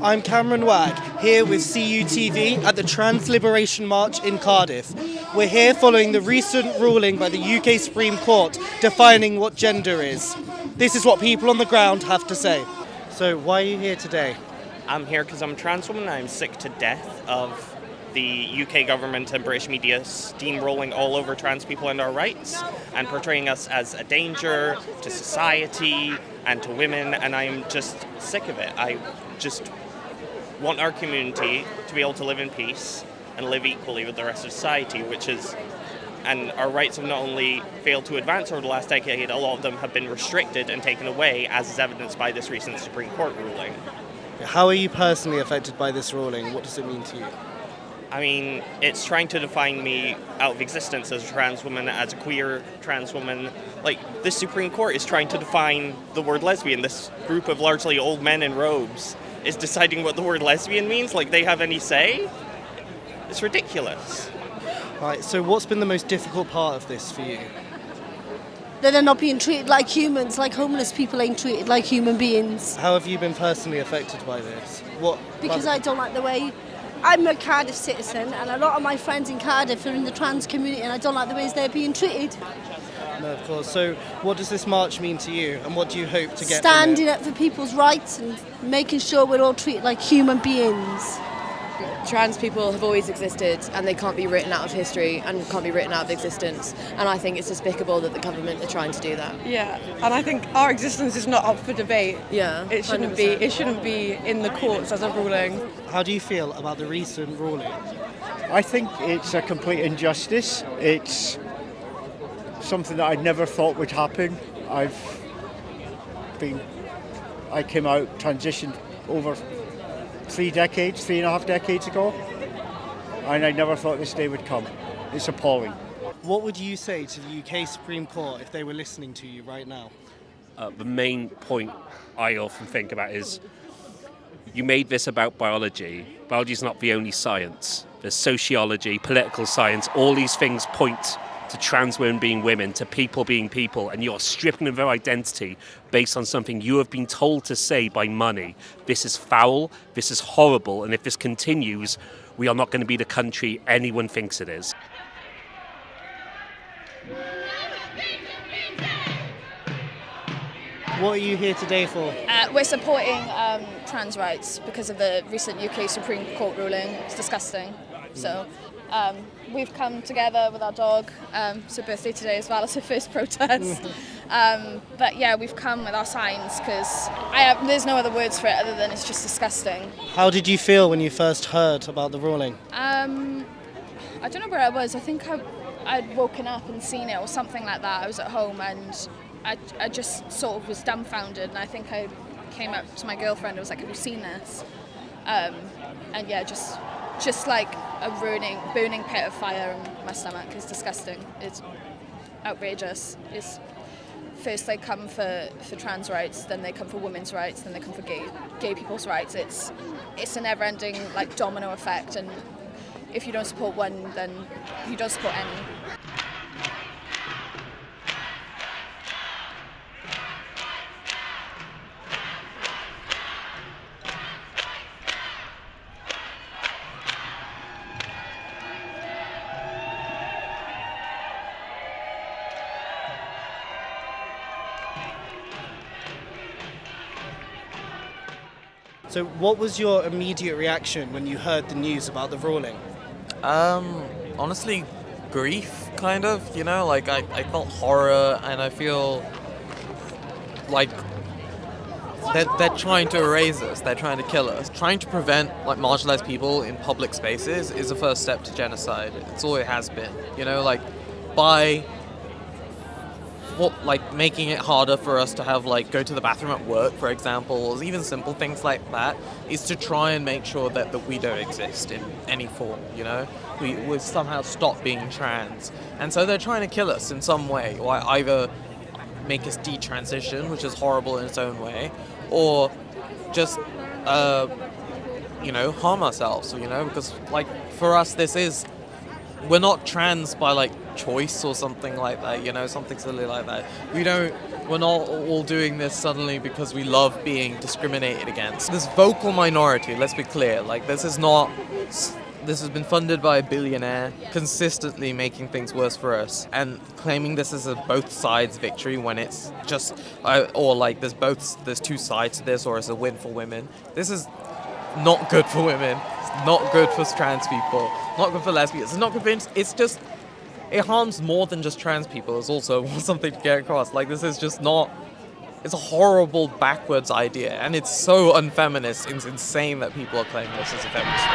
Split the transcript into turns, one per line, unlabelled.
I'm Cameron Wagg, here with CUTV at the Trans Liberation March in Cardiff. We're here following the recent ruling by the UK Supreme Court defining what gender is. This is what people on the ground have to say. So why are you here today?
I'm here because I'm a trans woman and I'm sick to death of the UK government and British media steamrolling all over trans people and our rights and portraying us as a danger to society and to women, and I'm just sick of it. I just want our community to be able to live in peace and live equally with the rest of society, and our rights have not only failed to advance over the last decade, a lot of them have been restricted and taken away, as is evidenced by this recent Supreme Court ruling.
How are you personally affected by this ruling? What does it mean to you?
I mean, it's trying to define me out of existence as a trans woman, as a queer trans woman. Like, the Supreme Court is trying to define the word lesbian. This group of largely old men in robes is deciding what the word lesbian means, like they have any say. It's ridiculous.
Right, so what's been the most difficult part of this for you?
That they're not being treated like humans, like homeless people ain't treated like human beings.
How have you been personally affected by this?
Because I don't like the way... I'm a Cardiff citizen, and a lot of my friends in Cardiff are in the trans community, and I don't like the ways they're being treated.
No, of course. So what does this march mean to you, and what do you hope to get
Standing
from it?
up for people's rights and making sure we're all treated like human beings.
Trans people have always existed and they can't be written out of history and can't be written out of existence, and I think it's despicable that the government are trying to do that.
Yeah, and I think our existence is not up for debate.
Yeah,
it shouldn't
100%.
be. It shouldn't be in the courts as a ruling.
How do you feel about the recent ruling?
I think it's a complete injustice. It's something that I never thought would happen. I came out, transitioned over 3.5 decades ago, and I never thought this day would come. It's appalling.
What would you say to the UK Supreme Court if they were listening to you right now?
The main point I often think about is you made this about biology. Biology is not the only science. There's sociology, political science, all these things point to trans women being women, to people being people, and you're stripping of their identity based on something you have been told to say by money. This is foul, this is horrible, and if this continues, we are not going to be the country anyone thinks it is.
What are you here today for?
We're supporting trans rights because of the recent UK Supreme Court ruling. It's disgusting. So we've come together with our dog. It's her birthday today as well. It's her first protest. But yeah, we've come with our signs because there's no other words for it other than it's just disgusting.
How did you feel when you first heard about the ruling?
I don't know where I was. I think I'd woken up and seen it or something like that. I was at home and I just sort of was dumbfounded, and I think I came up to my girlfriend. I was like, "Have you seen this?" And yeah, just like a burning pit of fire in my stomach. It's disgusting. It's outrageous. It's first they come for trans rights, then they come for women's rights, then they come for gay people's rights. It's a never-ending like domino effect, and if you don't support one, then you don't support any.
So what was your immediate reaction when you heard the news about the ruling?
Honestly, grief, kind of, you know, like I felt horror, and I feel like they're trying to erase us, they're trying to kill us. Trying to prevent like marginalized people in public spaces is the first step to genocide. It's all it has been, you know, like by making it harder for us to have like go to the bathroom at work, for example, or even simple things like that, is to try and make sure that we don't exist in any form, you know? We somehow stop being trans. And so they're trying to kill us in some way, or either make us detransition, which is horrible in its own way, or just harm ourselves, you know, because like for us we're not trans by like choice or something like that, you know, something silly like that. We don't We're not all doing this suddenly because we love being discriminated against. This vocal minority, let's be clear, like this has been funded by a billionaire, consistently making things worse for us, and claiming this as a both sides victory when it's just, or like there's two sides to this, or it's a win for women. This is not good for women. It's not good for trans people. Not good for lesbians. It's not good for. It's just. It harms more than just trans people. It's also something to get across. Like, this is just not... It's a horrible backwards idea, and it's so unfeminist. It's insane that people are claiming this as a feminist.